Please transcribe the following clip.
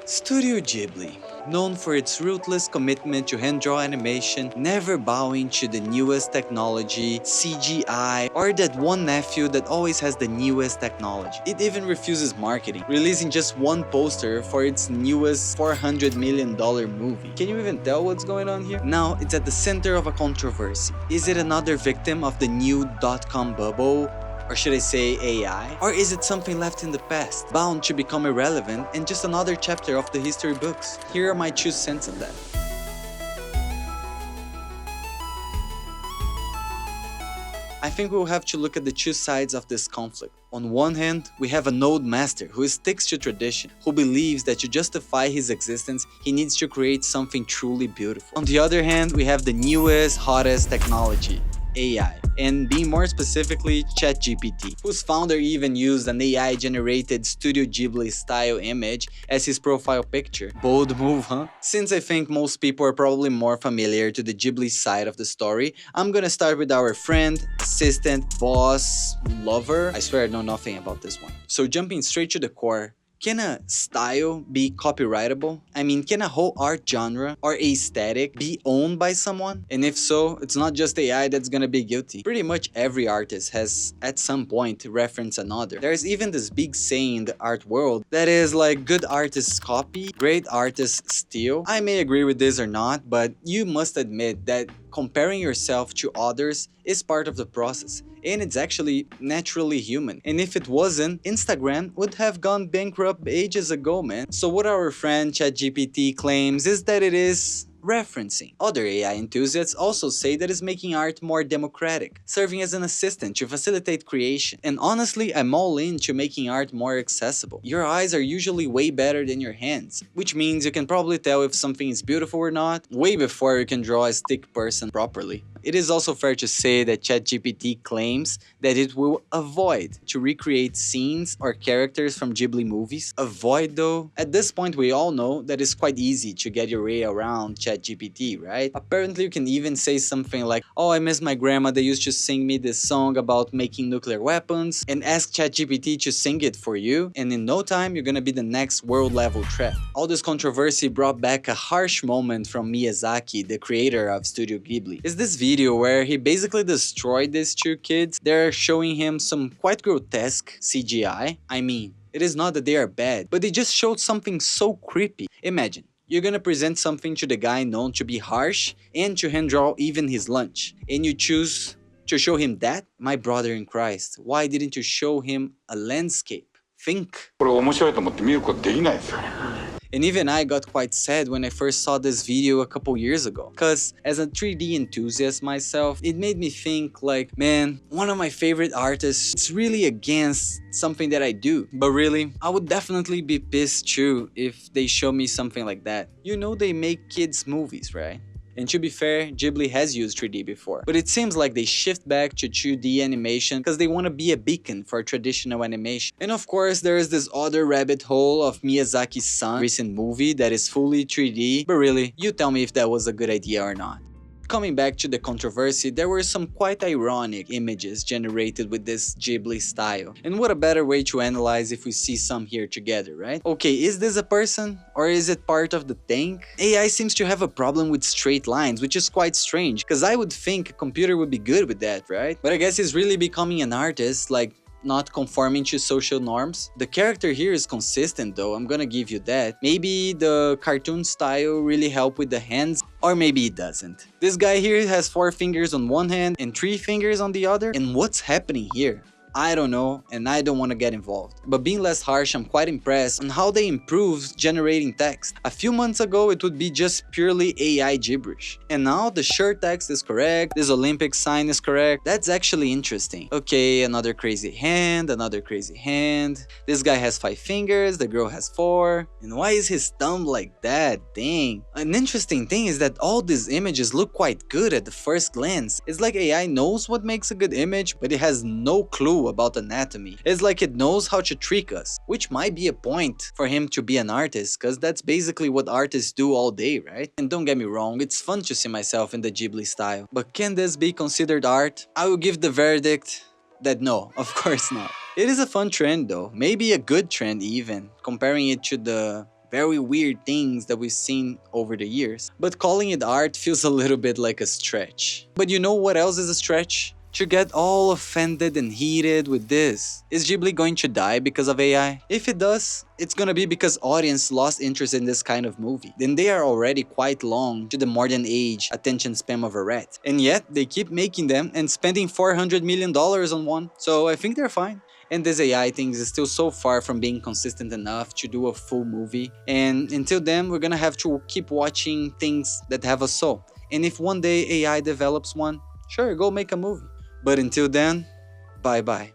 Studio Ghibli, known for its ruthless commitment to hand-draw animation, never bowing to the newest technology, CGI, or that one nephew that always has the newest technology. It even refuses marketing, releasing just one poster for its newest $400 million movie. Can you even tell what's going on here? Now, it's at the center of a controversy. Is it another victim of the new dot-com bubble? Or should I say AI? Or is it something left in the past, bound to become irrelevant and just another chapter of the history books? Here are my 2 cents on that. I think we'll have to look at the 2 sides of this conflict. On one hand, we have an old master who sticks to tradition, who believes that to justify his existence, he needs to create something truly beautiful. On the other hand, we have the newest, hottest technology, AI, and being more specifically, Chatgpt, whose founder even used an AI-generated Studio Ghibli style image as his profile picture. Bold move, huh? Since I think most people are probably more familiar to the Ghibli side of the story, I'm gonna start with our friend, assistant, boss, lover. I swear I know nothing about this one. So jumping straight to the core, can a style be copyrightable? I mean, can a whole art genre or aesthetic be owned by someone? And if so, it's not just AI that's gonna be guilty. Pretty much every artist has at some point referenced another. There's even this big saying in the art world that is like, good artists copy, great artists steal. I may agree with this or not, but you must admit that comparing yourself to others is part of the process. And it's actually naturally human. And if it wasn't, Instagram would have gone bankrupt ages ago, man. So what our friend ChatGPT claims is that it is referencing. Other AI enthusiasts also say that it's making art more democratic, serving as an assistant to facilitate creation. And honestly, I'm all into making art more accessible. Your eyes are usually way better than your hands, which means you can probably tell if something is beautiful or not way before you can draw a stick person properly. It is also fair to say that ChatGPT claims that it will avoid to recreate scenes or characters from Ghibli movies. Avoid though? At this point we all know that it's quite easy to get your way around ChatGPT, right? Apparently you can even say something like, oh, I miss my grandma, they used to sing me this song about making nuclear weapons, and ask ChatGPT to sing it for you, and in no time you're gonna be the next world level threat. All this controversy brought back a harsh moment from Miyazaki, the creator of Studio Ghibli. Is this video where he basically destroyed these 2 kids. They're showing him some quite grotesque CGI. I mean, it is not that they are bad, but they just showed something so creepy. Imagine, you're gonna present something to the guy known to be harsh and to hand draw even his lunch, and you choose to show him that? My brother in Christ, why didn't you show him a landscape? Think. And even I got quite sad when I first saw this video a couple years ago. Cause as a 3D enthusiast myself, it made me think like, man, one of my favorite artists is really against something that I do. But really, I would definitely be pissed too if they show me something like that. You know they make kids movies, right? And to be fair, Ghibli has used 3D before, but it seems like they shift back to 2D animation because they want to be a beacon for traditional animation. And of course, there is this other rabbit hole of Miyazaki's son recent movie that is fully 3D, but really, you tell me if that was a good idea or not. Coming back to the controversy, there were some quite ironic images generated with this Ghibli style. And what a better way to analyze if we see some here together, right? Okay, is this a person? Or is it part of the tank? AI seems to have a problem with straight lines, which is quite strange, because I would think a computer would be good with that, right? But I guess he's really becoming an artist, like not conforming to social norms. The character here is consistent though, I'm gonna give you that. Maybe the cartoon style really helped with the hands, or maybe it doesn't. This guy here has 4 fingers on one hand and 3 fingers on the other, and what's happening here? I don't know, and I don't want to get involved. But being less harsh, I'm quite impressed on how they improved generating text. A few months ago, it would be just purely AI gibberish. And now the shirt text is correct, this Olympic sign is correct. That's actually interesting. Okay, another crazy hand, another crazy hand. This guy has 5 fingers, the girl has 4. And why is his thumb like that? Dang. An interesting thing is that all these images look quite good at the first glance. It's like AI knows what makes a good image, but it has no clue about anatomy. It's like it knows how to trick us, which might be a point for him to be an artist, cause that's basically what artists do all day, right? And don't get me wrong, it's fun to see myself in the Ghibli style, but can this be considered art? I will give the verdict that no, of course not. It is a fun trend though, maybe a good trend even, comparing it to the very weird things that we've seen over the years. But calling it art feels a little bit like a stretch. But you know what else is a stretch? To get all offended and heated with this. Is Ghibli going to die because of AI? If it does, it's gonna be because audience lost interest in this kind of movie. Then they are already quite long to the modern age attention span of a rat. And yet, they keep making them and spending $400 million on one. So I think they're fine. And this AI thing is still so far from being consistent enough to do a full movie. And until then, we're gonna have to keep watching things that have a soul. And if one day AI develops one, sure, go make a movie. But until then, bye bye.